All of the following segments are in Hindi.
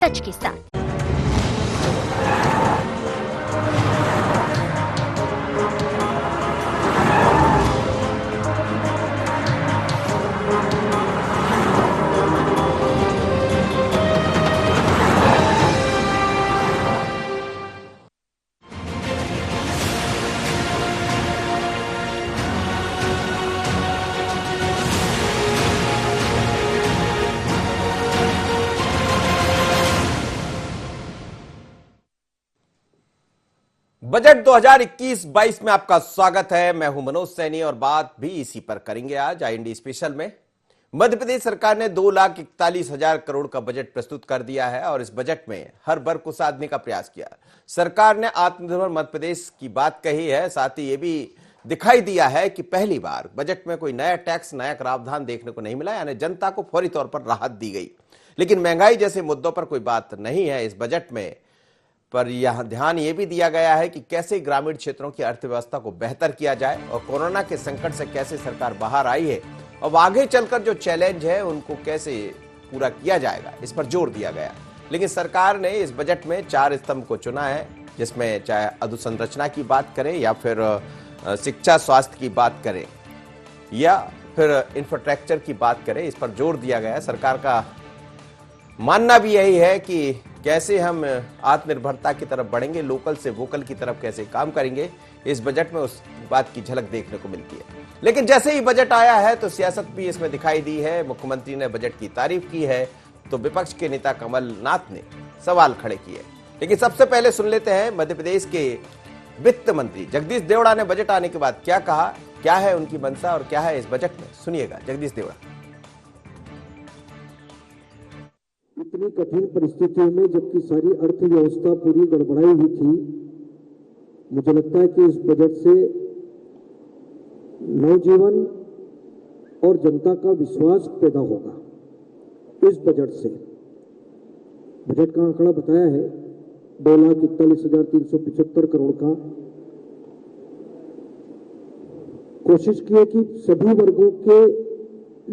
टच के साथ। बजट 2021-22 में आपका स्वागत है। मैं हूं मनोज सैनी और बात भी इसी पर करेंगे आज आईएनडी स्पेशल में। मध्य प्रदेश सरकार ने 2,41,000 करोड़ का बजट प्रस्तुत कर दिया है और इस बजट में हर वर्ग को साधने का प्रयास किया। सरकार ने आत्मनिर्भर मध्य प्रदेश की बात कही है, साथ ही ये भी दिखाई दिया है कि पहली बार बजट में कोई नया टैक्स, नया कराधान देखने को नहीं मिला, यानी जनता को फौरी तौर पर राहत दी गई। लेकिन महंगाई जैसे मुद्दों पर कोई बात नहीं है इस बजट में। पर यह ध्यान यह भी दिया गया है कि कैसे ग्रामीण क्षेत्रों की अर्थव्यवस्था को बेहतर किया जाए और कोरोना के संकट से कैसे सरकार बाहर आई है और आगे चलकर जो चैलेंज है उनको कैसे पूरा किया जाएगा, इस पर जोर दिया गया। लेकिन सरकार ने इस बजट में 4 स्तंभ को चुना है, जिसमें चाहे अधोसंरचना की बात करें या फिर शिक्षा स्वास्थ्य की बात करें या फिर इंफ्रास्ट्रक्चर की बात करें, इस पर जोर दिया गया है। सरकार का मानना भी यही है कि कैसे हम आत्मनिर्भरता की तरफ बढ़ेंगे, लोकल से वोकल की तरफ कैसे काम करेंगे, इस बजट में उस बात की झलक देखने को मिलती है। लेकिन जैसे ही बजट आया है तो सियासत भी इसमें दिखाई दी है। मुख्यमंत्री ने बजट की तारीफ की है तो विपक्ष के नेता कमलनाथ ने सवाल खड़े किए। लेकिन सबसे पहले सुन लेते हैं मध्य प्रदेश के वित्त मंत्री जगदीश देवड़ा ने बजट आने के बाद क्या कहा, क्या है उनकी मंशा और क्या है इस बजट में। सुनिएगा जगदीश देवड़ा। इतनी कठिन परिस्थितियों में जबकि सारी अर्थव्यवस्था पूरी गड़बड़ाई हुई थी, मुझे लगता है कि इस बजट से नवजीवन और जनता का विश्वास पैदा होगा। इस बजट से बजट का आंकड़ा बताया है 2,41,375 करोड़ का। कोशिश की है कि सभी वर्गों के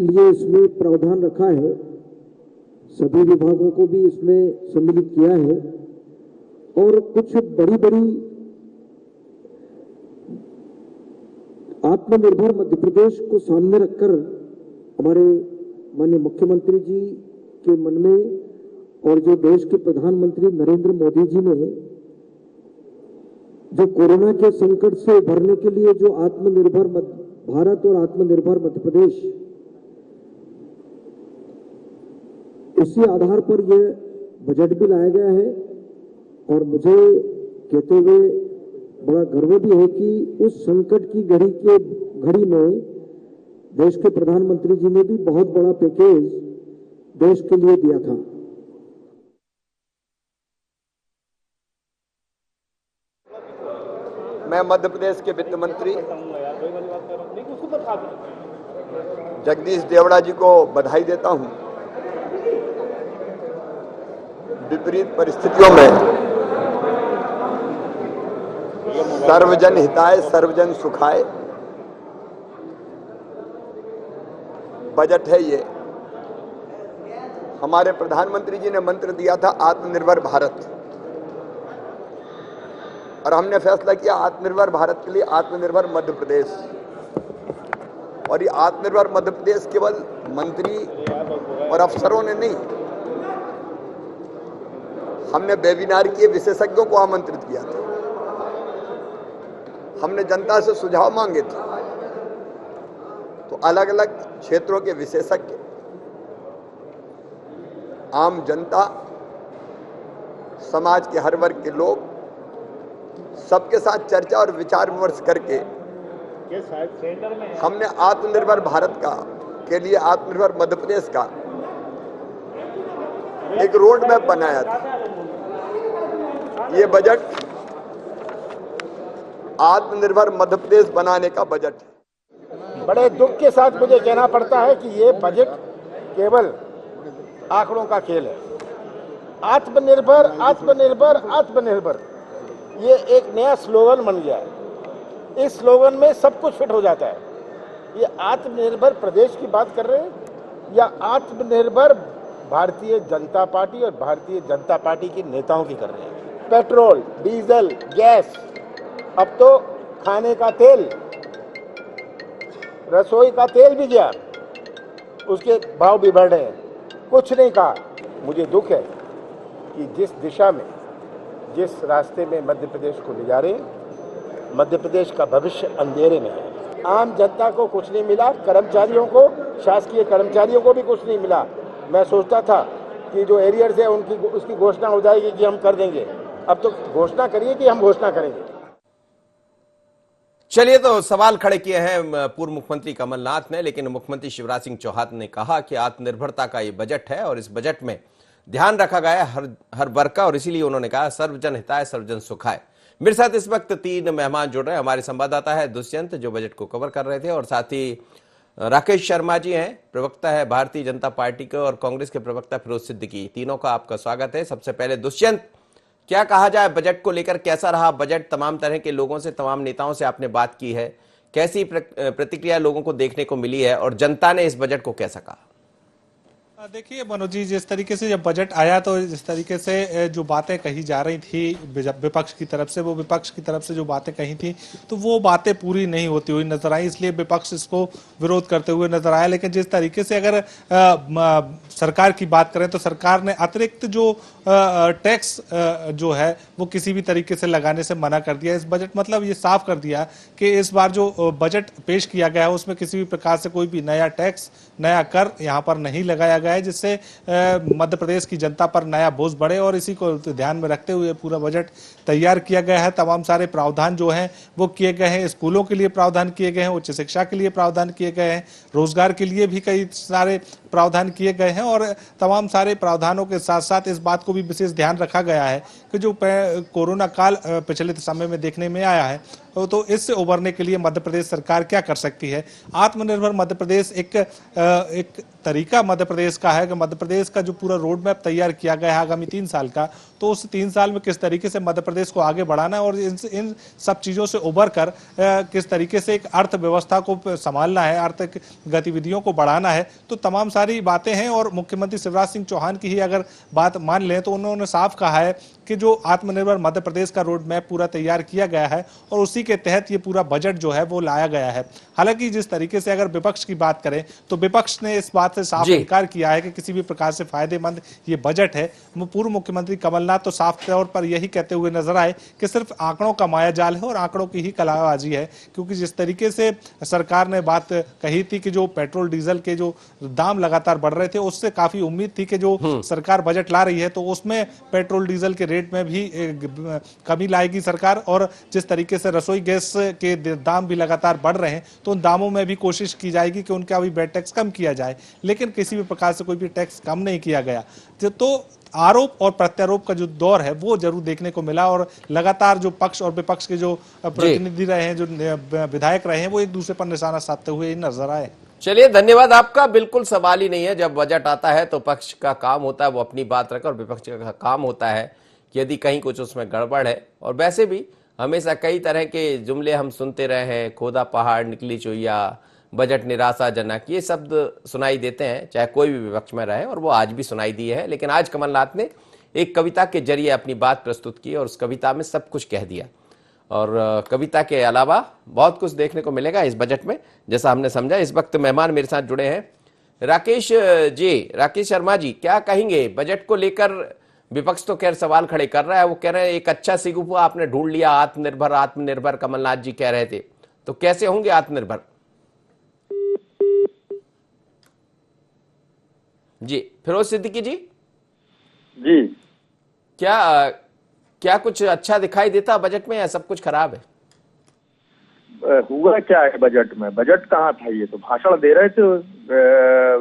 लिए इसमें प्रावधान रखा है, सभी विभागों को भी इसमें सम्मिलित किया है और कुछ बड़ी बड़ी आत्मनिर्भर मध्य प्रदेश को सामने रखकर हमारे माननीय मुख्यमंत्री जी के मन में और जो देश के प्रधानमंत्री नरेंद्र मोदी जी ने जो कोरोना के संकट से उभरने के लिए जो आत्मनिर्भर भारत और आत्मनिर्भर मध्य प्रदेश, इसी आधार पर यह बजट भी लाया गया है। और मुझे कहते हुए बड़ा गर्व भी है कि उस संकट की घड़ी में देश के प्रधानमंत्री जी ने भी बहुत बड़ा पैकेज देश के लिए दिया था। मैं मध्य प्रदेश के वित्त मंत्री जगदीश देवड़ा जी को बधाई देता हूं। विपरीत परिस्थितियों में सर्वजन हिताय सर्वजन सुखाय बजट है ये। हमारे प्रधानमंत्री जी ने मंत्र दिया था आत्मनिर्भर भारत, और हमने फैसला किया आत्मनिर्भर भारत के लिए आत्मनिर्भर मध्य प्रदेश। और ये आत्मनिर्भर मध्य प्रदेश केवल मंत्री और अफसरों ने नहीं, हमने वेबिनार किए, विशेषज्ञों को आमंत्रित किया था, हमने जनता से सुझाव मांगे थे। तो अलग अलग क्षेत्रों के विशेषज्ञ, आम जनता, समाज के हर वर्ग के लोग, सबके साथ चर्चा और विचार विमर्श करके हमने आत्मनिर्भर भारत का के लिए आत्मनिर्भर मध्य प्रदेश का एक रोड मैप बनाया था। ये बजट आत्मनिर्भर मध्य प्रदेश बनाने का बजट है। बड़े दुख के साथ मुझे कहना पड़ता है कि ये बजट केवल आंकड़ों का खेल है। आत्मनिर्भर आत्मनिर्भर आत्मनिर्भर, ये एक नया स्लोगन बन गया है। इस स्लोगन में सब कुछ फिट हो जाता है। ये आत्मनिर्भर प्रदेश की बात कर रहे हैं या आत्मनिर्भर भारतीय जनता पार्टी और भारतीय जनता पार्टी के नेताओं की कर रहे हैं। पेट्रोल, डीजल, गैस, अब तो खाने का तेल, रसोई का तेल भी गया, उसके भाव भी बढ़ रहे हैं। कुछ नहीं कहा। मुझे दुख है कि जिस दिशा में, जिस रास्ते में मध्य प्रदेश को ले जा रहे हैं, मध्य प्रदेश का भविष्य अंधेरे में है। आम जनता को कुछ नहीं मिला, कर्मचारियों को, शासकीय कर्मचारियों को भी कुछ नहीं मिला। मैं सोचता था कि जो एरियर्स है उसकी घोषणा हो जाएगी कि हम कर देंगे। अब तो घोषणा करिए कि हम घोषणा करेंगे। चलिए, तो सवाल खड़े किए हैं पूर्व मुख्यमंत्री कमलनाथ ने, लेकिन मुख्यमंत्री शिवराज सिंह चौहान ने कहा कि आत्मनिर्भरता का ये बजट है और इस बजट में ध्यान रखा गया है हर वर्ग का, और इसीलिए उन्होंने कहा सर्वजन हिताय सर्वजन सुखाय। मेरे साथ इस वक्त 3 मेहमान जुड़ रहे हैं। हमारे संवाददाता है दुष्यंत, जो बजट को कवर कर रहे थे, और साथ ही राकेश शर्मा जी हैं, प्रवक्ता है भारतीय जनता पार्टी के, और कांग्रेस के प्रवक्ता फिरोज सिद्दीकी। तीनों का आपका स्वागत है। सबसे पहले दुष्यंत, क्या कहा जाए बजट को लेकर? कैसा रहा बजट? तमाम तरह के लोगों से, तमाम नेताओं से आपने बात की है, कैसी प्रतिक्रिया लोगों को देखने को मिली है, और जनता ने इस बजट को कैसा कहा? देखिए मनोज जी, जिस तरीके से जब बजट आया तो जिस तरीके से जो बातें कही जा रही थी विपक्ष की तरफ से, वो विपक्ष की तरफ से जो बातें कही थी तो वो बातें पूरी नहीं होती हुई नजर आई, इसलिए विपक्ष इसको विरोध करते हुए नजर आया। लेकिन जिस तरीके से अगर सरकार की बात करें तो सरकार ने अतिरिक्त जो टैक्स जो है वो किसी भी तरीके से लगाने से मना कर दिया। इस बजट मतलब ये साफ कर दिया कि इस बार जो बजट पेश किया गया है उसमें किसी भी प्रकार से कोई भी नया टैक्स, नया कर यहाँ पर नहीं लगाया गया है, जिससे मध्य प्रदेश की जनता पर नया बोझ बढ़े, और इसी को ध्यान में रखते हुए पूरा बजट तैयार किया गया है। तमाम सारे प्रावधान जो हैं वो किए गए हैं, स्कूलों के लिए प्रावधान किए गए हैं, उच्च शिक्षा के लिए प्रावधान किए गए हैं, रोजगार के लिए भी कई सारे प्रावधान किए गए हैं, और तमाम सारे प्रावधानों के साथ साथ इस बात को भी विशेष ध्यान रखा गया है कि जो कोरोना काल पिछले समय में देखने में आया है तो इससे उबरने के लिए मध्य प्रदेश सरकार क्या कर सकती है। आत्मनिर्भर मध्य प्रदेश एक तरीका मध्य प्रदेश का है कि मध्य प्रदेश का जो पूरा रोड मैप तैयार किया गया है आगामी 3 साल का, तो उस 3 साल में किस तरीके से मध्य प्रदेश को आगे बढ़ाना है और इन सब चीज़ों से उबर कर किस तरीके से एक अर्थव्यवस्था को संभालना है, आर्थिक गतिविधियों को बढ़ाना है, तो तमाम सारी बातें हैं। और मुख्यमंत्री शिवराज सिंह चौहान की ही अगर बात मान लें तो उन्होंने साफ कहा है कि जो आत्मनिर्भर मध्य प्रदेश का रोड मैप पूरा तैयार किया गया है और उसी के तहत ये पूरा बजट जो है वो लाया गया है। हालांकि जिस तरीके से अगर विपक्ष की बात करें तो विपक्ष ने इस बात से साफ इनकार किया है कि किसी भी प्रकार से फायदेमंद ये बजट है। पूर्व मुख्यमंत्री कमलनाथ तो साफ तौर पर यही कहते हुए नजर आए कि सिर्फ आंकड़ों का मायाजाल है और आंकड़ों की ही कलाबाजी है, क्योंकि जिस तरीके से सरकार ने बात कही थी कि जो पेट्रोल डीजल के जो दाम लगातार बढ़ रहे थे उससे काफी उम्मीद थी कि जो सरकार बजट ला रही है तो उसमें पेट्रोल डीजल के रेट में भी कमी लाएगी सरकार, और जिस तरीके से रसोई गैस के दाम भी लगातार बढ़ रहे हैं तो उन दामों में भी कोशिश की जाएगी कि उनका भी वेट टैक्स कम किया जाए, लेकिन किसी भी प्रकार से कोई भी टैक्स कम नहीं किया गया। तो आरोप और प्रत्यारोप का जो दौर है वो जरूर देखने को मिला, और लगातार जो पक्ष और विपक्ष के जो प्रतिनिधि रहे हैं, जो विधायक रहे हैं, वो एक दूसरे पर निशाना साधते हुए नजर आए। चलिए, धन्यवाद आपका। बिल्कुल सवाल ही नहीं है, जब बजट आता है तो पक्ष का काम होता है वो अपनी बात रखे, और विपक्ष का काम होता है कि यदि कहीं कुछ उसमें गड़बड़ है। और वैसे भी हमेशा कई तरह के जुमले हम सुनते रहे हैं, खोदा पहाड़ निकली चोइया, बजट निराशाजनक, ये शब्द सुनाई देते हैं चाहे कोई भी विपक्ष में रहे, और वो आज भी सुनाई दिए है। लेकिन आज कमलनाथ ने एक कविता के जरिए अपनी बात प्रस्तुत की और उस कविता में सब कुछ कह दिया, और कविता के अलावा बहुत कुछ देखने को मिलेगा इस बजट में, जैसा हमने समझा। इस वक्त मेहमान मेरे साथ जुड़े हैं राकेश जी, राकेश शर्मा जी, क्या कहेंगे बजट को लेकर? विपक्ष तो खैर सवाल खड़े कर रहा है, वो कह रहे हैं एक अच्छा सिगुफा आपने ढूंढ लिया, आत्मनिर्भर आत्मनिर्भर कमलनाथ जी कह रहे थे, तो कैसे होंगे आत्मनिर्भर? जी फिरोज सिद्दीकी जी, जी क्या कुछ अच्छा दिखाई देता बजट में या सब कुछ खराब है? हुआ क्या है बजट में? बजट कहाँ था? ये तो भाषण दे रहे थे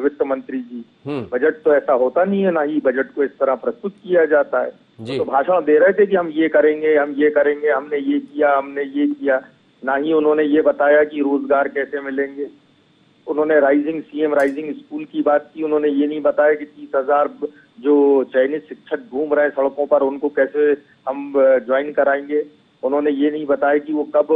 वित्त मंत्री जी। बजट तो ऐसा होता नहीं है, ना ही बजट को इस तरह प्रस्तुत किया जाता है। तो भाषण दे रहे थे कि हम ये करेंगे, हम ये करेंगे, हमने ये किया, हमने ये किया। ना ही उन्होंने ये बताया कि रोजगार कैसे मिलेंगे। उन्होंने सीएम राइजिंग स्कूल की बात की, उन्होंने ये नहीं बताया कि 30,000 जो चयनित शिक्षक घूम रहे हैं सड़कों पर उनको कैसे हम ज्वाइन कराएंगे। उन्होंने ये नहीं बताया कि वो कब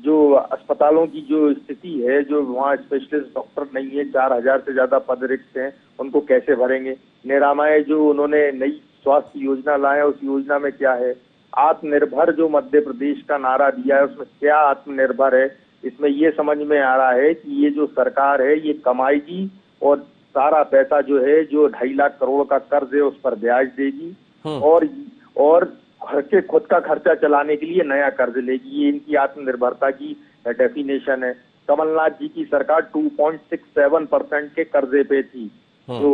जो अस्पतालों की जो स्थिति है, जो वहाँ स्पेशलिस्ट डॉक्टर नहीं है, 4000 से ज्यादा पद रिक्त हैं, उनको कैसे भरेंगे। निरामय जो उन्होंने नई स्वास्थ्य योजना लाया, उस योजना में क्या है। आत्मनिर्भर जो मध्य प्रदेश का नारा दिया है, उसमें क्या आत्मनिर्भर है। इसमें ये समझ में आ रहा है कि ये जो सरकार है ये कमाएगी और सारा पैसा जो है, जो 2.5 लाख करोड़ का कर्ज है, उस पर ब्याज देगी और घर के खुद का खर्चा चलाने के लिए नया कर्ज लेगी। ये इनकी आत्मनिर्भरता की डेफिनेशन है। कमलनाथ जी की सरकार 2.67% के कर्जे पे थी, जो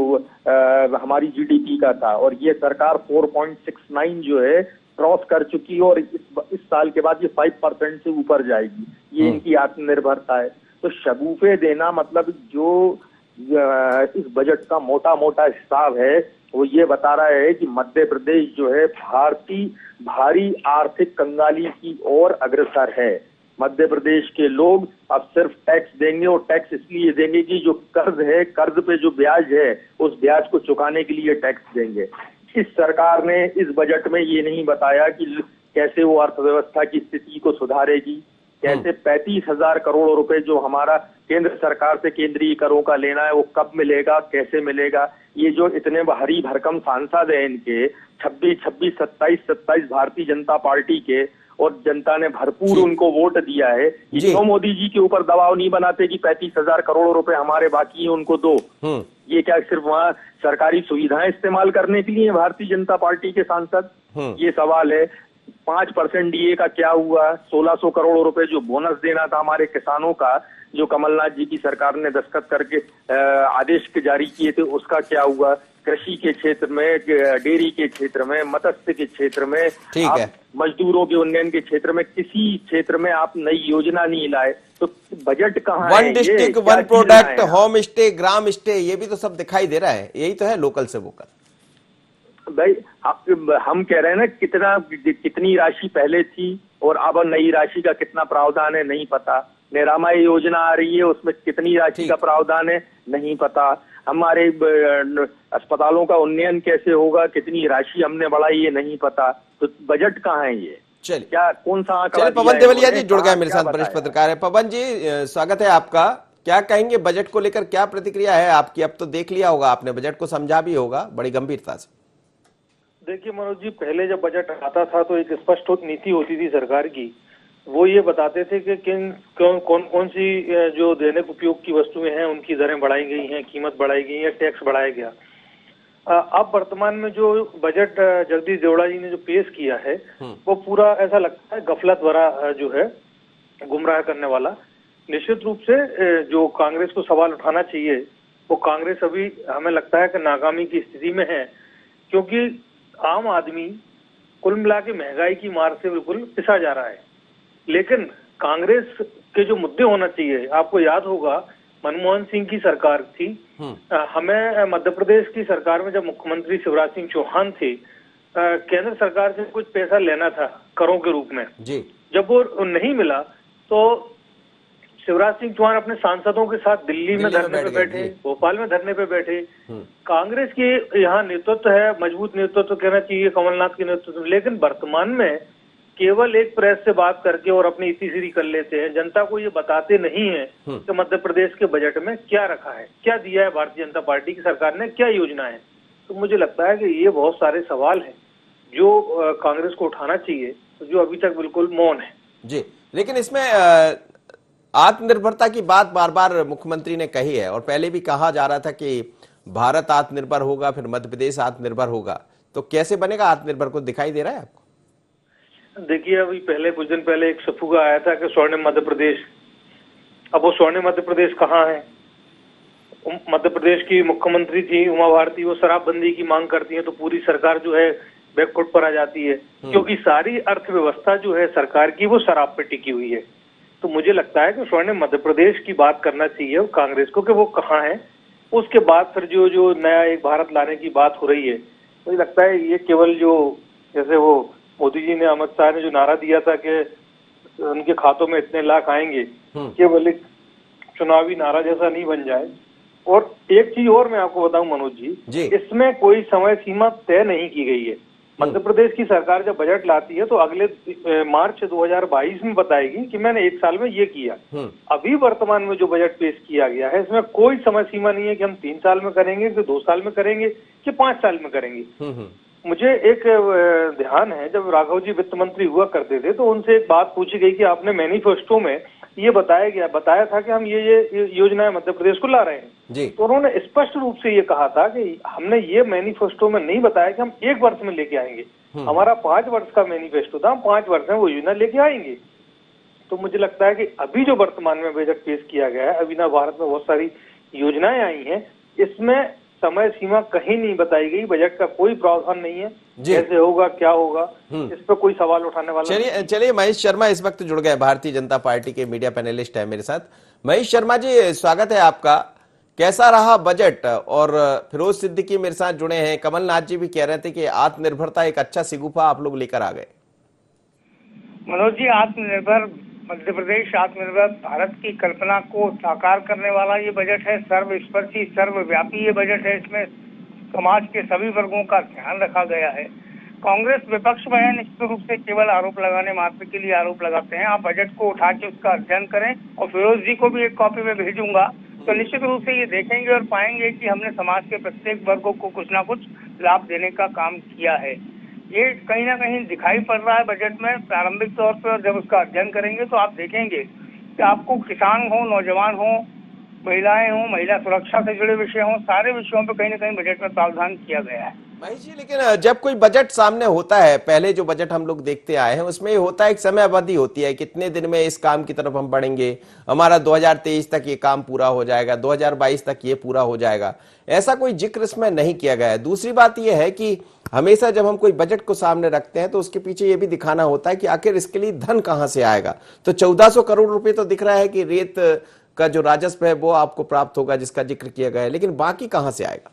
हमारी जीडीपी का था, और ये सरकार 4.69 जो है क्रॉस कर चुकी, और इस साल के बाद ये 5% से ऊपर जाएगी। ये इनकी आत्मनिर्भरता है। तो शगुफे देना मतलब जो इस बजट का मोटा मोटा हिसाब है वो ये बता रहा है कि मध्य प्रदेश जो है भारी आर्थिक कंगाली की ओर अग्रसर है। मध्य प्रदेश के लोग अब सिर्फ टैक्स देंगे, और टैक्स इसलिए देंगे कि जो कर्ज है, कर्ज पे जो ब्याज है, उस ब्याज को चुकाने के लिए टैक्स देंगे। इस सरकार ने इस बजट में ये नहीं बताया कि कैसे वो अर्थव्यवस्था की स्थिति को सुधारेगी, कैसे 35,000 करोड़ रुपए जो हमारा केंद्र सरकार से केंद्रीय करों का लेना है वो कब मिलेगा, कैसे मिलेगा। ये जो इतने भारी भरकम सांसद हैं इनके 26, 27 भारतीय जनता पार्टी के, और जनता ने भरपूर उनको वोट दिया है, ये क्यों मोदी जी के ऊपर दबाव नहीं बनाते कि 35,000 करोड़ रुपए हमारे बाकी हैं, उनको दो। ये क्या सिर्फ वहाँ सरकारी सुविधाएं इस्तेमाल करने के लिए भारतीय जनता पार्टी के सांसद? ये सवाल है। 5% डीए का क्या हुआ? 1600 करोड़ रुपए जो बोनस देना था हमारे किसानों का, जो कमलनाथ जी की सरकार ने दस्तखत करके आदेश जारी किए थे, उसका क्या हुआ? कृषि के क्षेत्र में, डेयरी के क्षेत्र में, मत्स्य के क्षेत्र में, आप मजदूरों के उन्नयन के क्षेत्र में, किसी क्षेत्र में आप नई योजना नहीं लाए। तो बजट कहाँ है? One district one product, home stay, ग्राम स्टे, ये भी तो सब दिखाई दे रहा है। यही तो है लोकल से वोकल। भाई हम कह रहे हैं ना, कितनी राशि पहले थी और अब नई राशि का कितना प्रावधान है नहीं पता। निरामय योजना आ रही है, उसमें कितनी राशि का प्रावधान है नहीं पता। हमारे अस्पतालों का उन्नयन कैसे होगा, कितनी राशि हमने बढ़ाई ये नहीं पता। तो बजट कहाँ है ये? चलिए, क्या कौन सा आंकड़ा? पवन देवलिया जी जुड़ गए मेरे साथ, वरिष्ठ पत्रकार है। पवन जी, स्वागत है आपका। क्या कहेंगे बजट को लेकर, क्या प्रतिक्रिया है आपकी? अब तो देख लिया होगा आपने, बजट को समझा भी होगा बड़ी गंभीरता से। देखिए मनोज जी, पहले जब बजट आता था तो एक स्पष्ट नीति होती थी सरकार की। वो ये बताते थे कि कौन सी जो दैनिक उपयोग की वस्तुएं हैं उनकी दरें बढ़ाई गई हैं, कीमत बढ़ाई गई है, टैक्स बढ़ाया गया। अब वर्तमान में जो बजट जगदीश देवड़ा जी ने जो पेश किया है वो पूरा ऐसा लगता है गफलत भरा जो है, गुमराह करने वाला। निश्चित रूप से जो कांग्रेस को सवाल उठाना चाहिए, वो कांग्रेस अभी हमें लगता है कि नाकामी की स्थिति में है, क्योंकि आम आदमी कुल मिला के महंगाई की मार से बिल्कुल पिसा जा रहा है। लेकिन कांग्रेस के जो मुद्दे होना चाहिए, आपको याद होगा मनमोहन सिंह की सरकार थी, हमें मध्य प्रदेश की सरकार में जब मुख्यमंत्री शिवराज सिंह चौहान थे, केंद्र सरकार से कुछ पैसा लेना था करों के रूप में जी। जब वो नहीं मिला तो शिवराज सिंह चौहान अपने सांसदों के साथ दिल्ली में धरने पे बैठे, भोपाल में धरने पे बैठे। कांग्रेस की यहाँ नेतृत्व है, मजबूत नेतृत्व कहना चाहिए कमलनाथ के नेतृत्व में, लेकिन वर्तमान में केवल एक प्रेस से बात करके और अपनी इतिश्री कर लेते हैं। जनता को ये बताते नहीं है कि मध्य प्रदेश के बजट में क्या रखा है, क्या दिया है भारतीय जनता पार्टी की सरकार ने, क्या योजना है। तो मुझे लगता है कि ये बहुत सारे सवाल हैं जो कांग्रेस को उठाना चाहिए, जो अभी तक बिल्कुल मौन है जी। लेकिन इसमें आत्मनिर्भरता की बात बार बार मुख्यमंत्री ने कही है, और पहले भी कहा जा रहा था कि भारत आत्मनिर्भर होगा, फिर मध्य प्रदेश आत्मनिर्भर होगा। तो कैसे बनेगा आत्मनिर्भर, को दिखाई दे रहा है आपको? देखिए, अभी पहले कुछ दिन पहले एक सफुगा आया था कि स्वर्णिम मध्य प्रदेश। अब वो स्वर्णिम मध्य प्रदेश कहाँ है? मध्य प्रदेश की मुख्यमंत्री थी उमा भारती, वो शराबबंदी की मांग करती है तो पूरी सरकार जो है बैकफुट पर आ जाती है, क्योंकि सारी अर्थव्यवस्था जो है सरकार की वो शराब पे टिकी हुई है। तो मुझे लगता है कि स्वर्णिम मध्य प्रदेश की बात करना चाहिए कांग्रेस को कि वो कहाँ है। उसके बाद फिर जो नया एक भारत लाने की बात हो रही है, मुझे लगता है ये केवल जो जैसे वो मोदी जी ने, अमित शाह ने जो नारा दिया था कि उनके खातों में इतने लाख आएंगे, केवल एक चुनावी नारा जैसा नहीं बन जाए। और एक चीज और मैं आपको बताऊं मनोज जी, इसमें कोई समय सीमा तय नहीं की गई है। मध्य प्रदेश की सरकार जब बजट लाती है तो अगले मार्च 2022 में बताएगी कि मैंने 1 साल में ये किया। अभी वर्तमान में जो बजट पेश किया गया है इसमें कोई समय सीमा नहीं है कि हम 3 साल में करेंगे कि 2 साल में करेंगे कि 5 साल में करेंगे। मुझे एक ध्यान है, जब राघव जी वित्त मंत्री हुआ करते थे तो उनसे एक बात पूछी गई कि आपने मैनिफेस्टो में ये बताया था कि हम ये योजनाएं मध्य प्रदेश को ला रहे हैं। तो उन्होंने स्पष्ट रूप से ये कहा था कि हमने ये मैनिफेस्टो में नहीं बताया कि हम 1 वर्ष में लेके आएंगे। हमारा 5 वर्ष का मैनिफेस्टो था, हम 5 वर्ष में वो योजना लेके आएंगे। तो मुझे लगता है कि अभी जो वर्तमान में बजट पेश किया गया है, अभी ना भारत में बहुत सारी योजनाएं आई हैं, इसमें समय सीमा कहीं नहीं बताई गई, बजट का कोई प्रावधान नहीं है कैसे होगा क्या होगा, इस पर कोई सवाल उठाने वाला। चलिए महेश शर्मा इस वक्त जुड़ गए, भारतीय जनता पार्टी के मीडिया पैनलिस्ट है मेरे साथ। महेश शर्मा जी, स्वागत है आपका। कैसा रहा बजट? और फिरोज सिद्दीकी मेरे साथ जुड़े हैं। कमलनाथ जी भी कह रहे थे कि आत्मनिर्भरता एक अच्छा सिगुफा आप लोग लेकर आ गए। मनोज जी, आत्मनिर्भर मध्य प्रदेश, आत्मनिर्भर भारत की कल्पना को साकार करने वाला ये बजट है। सर्वस्पर्शी, सर्वव्यापी ये बजट है। इसमें समाज के सभी वर्गों का ध्यान रखा गया है। कांग्रेस विपक्ष में है, निश्चित रूप से केवल आरोप लगाने मात्र के लिए आरोप लगाते हैं। आप बजट को उठा के उसका अध्ययन करें, और फिरोज जी को भी एक कॉपी में भेजूंगा, तो निश्चित रूप से ये देखेंगे और पाएंगे कि हमने समाज के प्रत्येक वर्गों को कुछ ना कुछ लाभ देने का काम किया है। ये कहीं ना कहीं दिखाई पड़ रहा है बजट में प्रारंभिक तौर पर। जब उसका अध्ययन करेंगे तो आप देखेंगे कि आपको किसान हो, नौजवान हो, महिलाएं हो, महिला सुरक्षा से जुड़े विषय हो, सारे विषयों पर कहीं ना कहीं बजट में प्रावधान किया गया है। महेश जी, लेकिन जब कोई बजट सामने होता है, पहले जो बजट हम लोग देखते आए हैं उसमें ये होता है, एक समय अवधि होती है, कितने दिन में इस काम की तरफ हम बढ़ेंगे, हमारा 2023 तक ये काम पूरा हो जाएगा, 2022 तक ये पूरा हो जाएगा। ऐसा कोई जिक्र इसमें नहीं किया गया है। दूसरी बात यह है कि हमेशा जब हम कोई बजट को सामने रखते हैं तो उसके पीछे ये भी दिखाना होता है कि आखिर इसके लिए धन कहां से आएगा। तो 1400 करोड़ रुपए तो दिख रहा है कि रेत का जो राजस्व है वो आपको प्राप्त होगा, जिसका जिक्र किया गया है, लेकिन बाकी कहां से आएगा?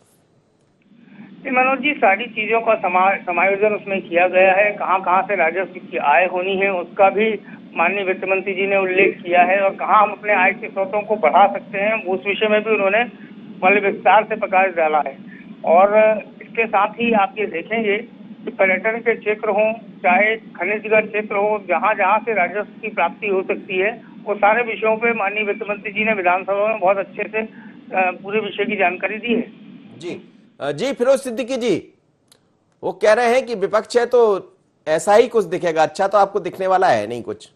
मनोज जी, सारी चीजों का समायोजन उसमें किया गया है। कहाँ कहाँ से राजस्व की आय होनी है उसका भी माननीय वित्त मंत्री जी ने उल्लेख किया है, और कहाँ हम अपने आय के स्रोतों को बढ़ा सकते हैं उस विषय में भी उन्होंने विस्तार से प्रकाश डाला है। और इसके साथ ही आप ये देखेंगे कि पर्यटन के क्षेत्र हो, चाहे खनिजगढ़ क्षेत्र हो, जहाँ जहाँ से राजस्व की प्राप्ति हो सकती है, वो सारे विषयों पे माननीय वित्त मंत्री जी ने विधानसभा में बहुत अच्छे से पूरे विषय की जानकारी दी है। जी फिरोज सिद्दीकी जी, वो कह रहे हैं कि विपक्ष है तो ऐसा ही कुछ दिखेगा, अच्छा तो आपको दिखने वाला है नहीं कुछ।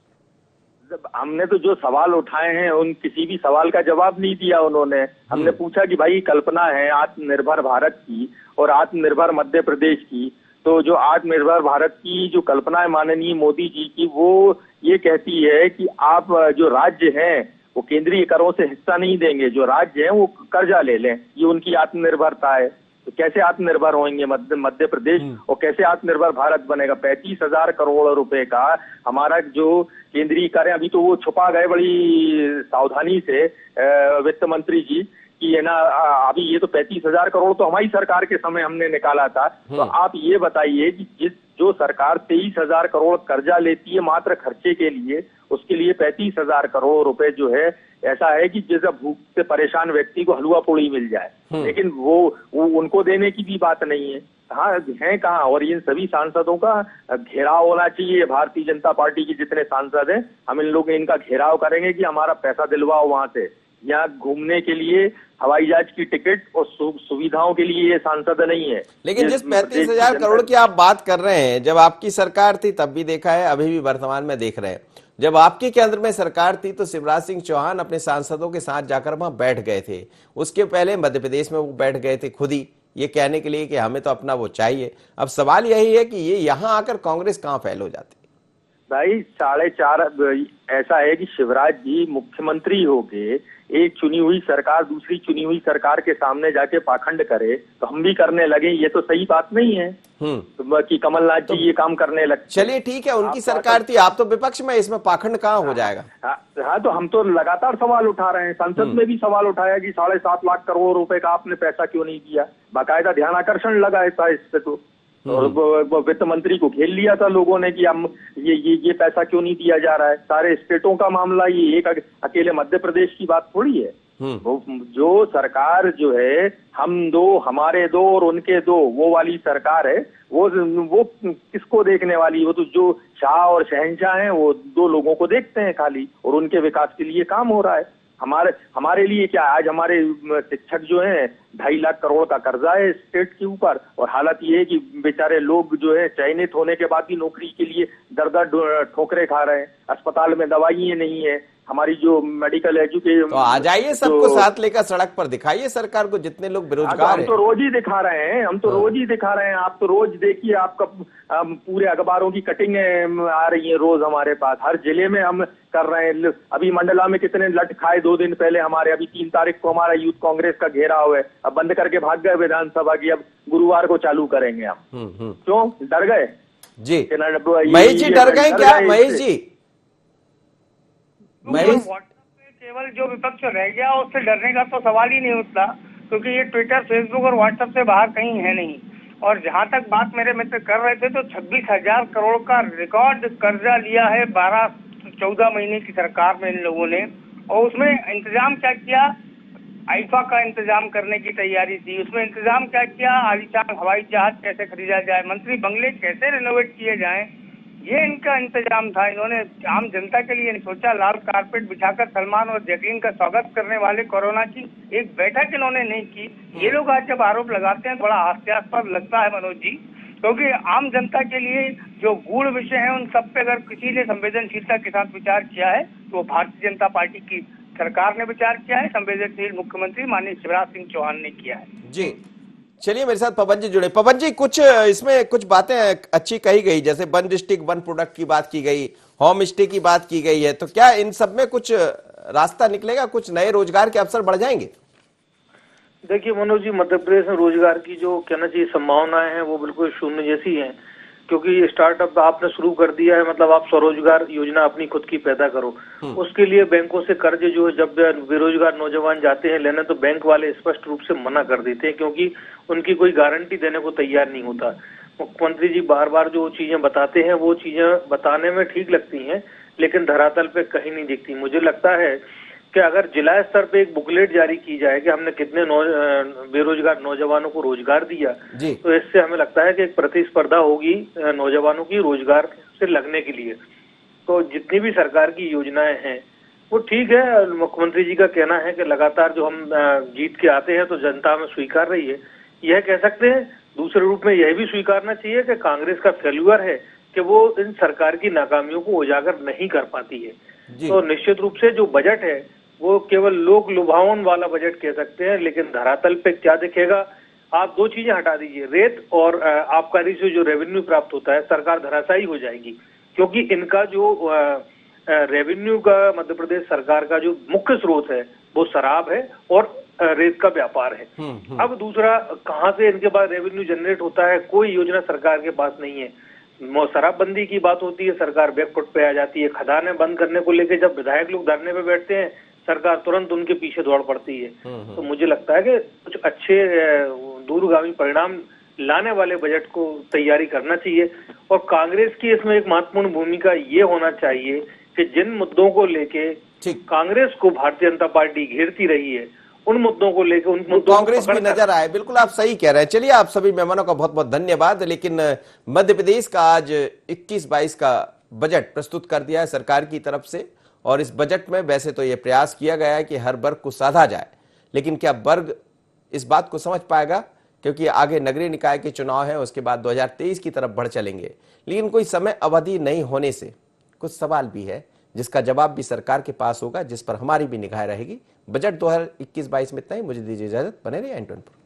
हमने तो जो सवाल उठाए हैं उन किसी भी सवाल का जवाब नहीं दिया उन्होंने। हमने पूछा कि भाई कल्पना है आत्मनिर्भर भारत की और आत्मनिर्भर मध्य प्रदेश की, तो जो आत्मनिर्भर भारत की जो कल्पना है माननीय मोदी जी की, वो ये कहती है कि आप जो राज्य हैं वो केंद्रीय करों से हिस्सा नहीं देंगे, जो राज्य हैं वो कर्जा ले लें, ये उनकी आत्मनिर्भरता है। तो कैसे आत्मनिर्भर होंगे मध्य प्रदेश और कैसे आत्मनिर्भर भारत बनेगा? 35,000 करोड़ रुपए का हमारा जो केंद्रीय कर है, अभी तो वो छुपा गए बड़ी सावधानी से वित्त मंत्री जी कि है ना, अभी ये तो 35,000 करोड़ तो हमारी सरकार के समय हमने निकाला था। तो आप ये बताइए कि जो सरकार 23,000 करोड़ कर्जा लेती है मात्र खर्चे के लिए, उसके लिए 35,000 करोड़ रुपए जो है, ऐसा है कि जैसे भूख से परेशान व्यक्ति को हलवा पूड़ी मिल जाए, लेकिन वो उनको देने की भी बात नहीं है। कहाँ है कहाँ? और इन सभी सांसदों का घेराव होना चाहिए। भारतीय जनता पार्टी के जितने सांसद हैं, हम इन लोग इनका घेराव करेंगे कि हमारा पैसा दिलवाओ वहां से। यहाँ घूमने के लिए हवाई जहाज की टिकट और सुविधाओं के लिए ये सांसद नहीं है। लेकिन जिस 35,000 करोड़ की आप बात कर रहे हैं, जब आपकी सरकार थी तब भी देखा है, अभी भी वर्तमान में देख रहे हैं। जब आपके केंद्र में सरकार थी तो शिवराज सिंह चौहान अपने सांसदों के साथ जाकर वहां बैठ गए थे। उसके पहले मध्य प्रदेश में वो बैठ गए थे खुद ही, ये कहने के लिए कि हमें तो अपना वो चाहिए। अब सवाल यही है कि ये यहाँ आकर कांग्रेस कहाँ फेल हो जाती? भाई 4.5 ऐसा है कि शिवराज जी मुख्यमंत्री हो गए, एक चुनी हुई सरकार दूसरी चुनी हुई सरकार के सामने जाके पाखंड करे, तो हम भी करने लगे। ये तो सही बात नहीं है कि कमलनाथ जी ये काम करने लगे। चलिए ठीक है, उनकी सरकार थी, आप तो विपक्ष में, इसमें पाखंड कहाँ हो जाएगा? हाँ, तो हम तो लगातार सवाल उठा रहे हैं। संसद में भी सवाल उठाया कि 7.5 लाख करोड़ रुपए का आपने पैसा क्यों नहीं दिया। बाकायदा ध्यान आकर्षण लगा था इस पे तो, और वित्त मंत्री को घेर लिया था लोगों ने कि हम ये पैसा क्यों नहीं दिया जा रहा है। सारे स्टेटों का मामला, ये एक अकेले मध्य प्रदेश की बात थोड़ी है। वो जो सरकार जो है हम दो हमारे दो और उनके दो वो वाली सरकार है, वो किसको देखने वाली? वो तो जो शाह और शहंशाह हैं वो दो लोगों को देखते हैं खाली, और उनके विकास के लिए काम हो रहा है। हमारे लिए क्या, आज हमारे शिक्षक जो हैं 2.5 लाख करोड़ का कर्जा है स्टेट के ऊपर, और हालत ये है कि बेचारे लोग जो है चयनित होने के बाद भी नौकरी के लिए दर ठोकरे खा रहे हैं, अस्पताल में दवाइयां नहीं है, हमारी जो मेडिकल एजुकेशन। तो आ जाइए सबको साथ लेकर सड़क पर, दिखाइए सरकार को जितने लोग बेरोजगार हम तो रोज ही दिखा रहे हैं, रोज ही दिखा रहे हैं। आप तो रोज देखिए, आपका पूरे अखबारों की कटिंग आ रही है रोज हमारे पास, हर जिले में हम कर रहे हैं। अभी मंडला में कितने लट खाए 2 दिन पहले हमारे, अभी 3 तारीख को हमारा यूथ कांग्रेस का घेराव है, अब बंद करके भाग गए विधानसभा की, अब गुरुवार को चालू करेंगे हम। क्यों डर गए जी? महेश जी डर गए क्या? महेश जी व्हाट्सएप पे केवल जो विपक्ष रह गया उससे डरने का तो सवाल ही नहीं उठता, क्योंकि ये ट्विटर, फेसबुक और व्हाट्सएप से बाहर कहीं है नहीं। और जहां तक बात मेरे मित्र कर रहे थे, तो 26,000 करोड़ का रिकॉर्ड कर्जा लिया है 12-14 महीने की सरकार में इन लोगों ने, और उसमें इंतजाम क्या किया? आईफा का इंतजाम करने की तैयारी थी। उसमें इंतजाम क्या किया? आलीशान हवाई जहाज कैसे खरीदा जाए, मंत्री बंगले कैसे रिनोवेट किए जाएं, ये इनका इंतजाम था। इन्होंने आम जनता के लिए नहीं सोचा। लाल कारपेट बिछाकर सलमान और जैकलीन का स्वागत करने वाले कोरोना की एक बैठक इन्होंने नहीं की। ये लोग आज जब आरोप लगाते हैं बड़ा हास्यास्पद लगता है मनोज जी, क्योंकि आम जनता के लिए जो गूढ़ विषय है उन सब पे अगर किसी ने संवेदनशीलता के साथ विचार किया है तो वो भारतीय जनता पार्टी की सरकार ने विचार किया है, संवेदनशील मुख्यमंत्री माननीय शिवराज सिंह चौहान ने किया है। जी चलिए मेरे साथ पवन जी जुड़े। पवन जी, कुछ इसमें कुछ बातें अच्छी कही गई, जैसे 1 डिस्ट्रिक्ट 1 प्रोडक्ट की बात की गई, होम स्टे की बात की गई है, तो क्या इन सब में कुछ रास्ता निकलेगा, कुछ नए रोजगार के अवसर बढ़ जाएंगे? देखिए मनोज जी, मध्य प्रदेश में रोजगार की जो कहना चाहिए संभावनाएं हैं वो बिल्कुल शून्य जैसी हैं, क्योंकि स्टार्टअप आपने शुरू कर दिया है, मतलब आप स्वरोजगार योजना अपनी खुद की पैदा करो। उसके लिए बैंकों से कर्ज जो है, जब बेरोजगार नौजवान जाते हैं लेने, तो बैंक वाले स्पष्ट रूप से मना कर देते हैं, क्योंकि उनकी कोई गारंटी देने को तैयार नहीं होता। मुख्यमंत्री जी बार बार जो चीजें बताते हैं वो चीजें बताने में ठीक लगती हैं, लेकिन धरातल पे कहीं नहीं दिखती। मुझे लगता है कि अगर जिला स्तर पे एक बुकलेट जारी की जाए कि हमने कितने बेरोजगार नौजवानों को रोजगार दिया, तो इससे हमें लगता है कि एक प्रतिस्पर्धा होगी नौजवानों की रोजगार से लगने के लिए। तो जितनी भी सरकार की योजनाएं हैं वो ठीक है। मुख्यमंत्री जी का कहना है कि लगातार जो हम जीत के आते हैं तो जनता में स्वीकार रही है, यह कह सकते हैं। दूसरे रूप में यह भी स्वीकारना चाहिए कि कांग्रेस का फेल्यूर है कि वो इन सरकार की नाकामियों को उजागर नहीं कर पाती है। तो निश्चित रूप से जो बजट है वो केवल लोक लुभावन वाला बजट कह सकते हैं, लेकिन धरातल पे क्या दिखेगा? आप 2 चीजें हटा दीजिए, रेत और आबकारी से जो रेवेन्यू प्राप्त होता है, सरकार धराशायी हो जाएगी, क्योंकि इनका जो रेवेन्यू का मध्य प्रदेश सरकार का जो मुख्य स्रोत है वो शराब है और रेत का व्यापार है। अब दूसरा, कहाँ से इनके पास रेवेन्यू जनरेट होता है? कोई योजना सरकार के पास नहीं है। शराबबंदी की बात होती है, सरकार बैकफुट पे आ जाती है। खदानें बंद करने को लेकर जब विधायक लोग धरने पे बैठते हैं, सरकार तुरंत उनके पीछे दौड़ पड़ती है। तो मुझे लगता है कि कुछ अच्छे दूरगामी परिणाम लाने वाले बजट को तैयारी करना चाहिए, और कांग्रेस की इसमें एक महत्वपूर्ण भूमिका ये होना चाहिए कि जिन मुद्दों को लेके कांग्रेस को भारतीय जनता पार्टी घेरती रही है, उन मुद्दों को लेकर उन मुद्दों कांग्रेस भी नजर आए। बिल्कुल आप सही कह रहे हैं। चलिए, आप सभी मेहमानों का बहुत बहुत धन्यवाद। लेकिन मध्य प्रदेश का आज 21-22 का बजट प्रस्तुत कर दिया है सरकार की तरफ से, और इस बजट में वैसे तो यह प्रयास किया गया है कि हर वर्ग को साधा जाए, लेकिन क्या वर्ग इस बात को समझ पाएगा? क्योंकि आगे नगरीय निकाय के चुनाव है, उसके बाद 2023 की तरफ बढ़ चलेंगे, लेकिन कोई समय अवधि नहीं होने से कुछ सवाल भी है, जिसका जवाब भी सरकार के पास होगा, जिस पर हमारी भी निगाह रहेगी। बजट 2021-22 में इतना ही। मुझे दीजिए इजाजत, बने रहिए N24।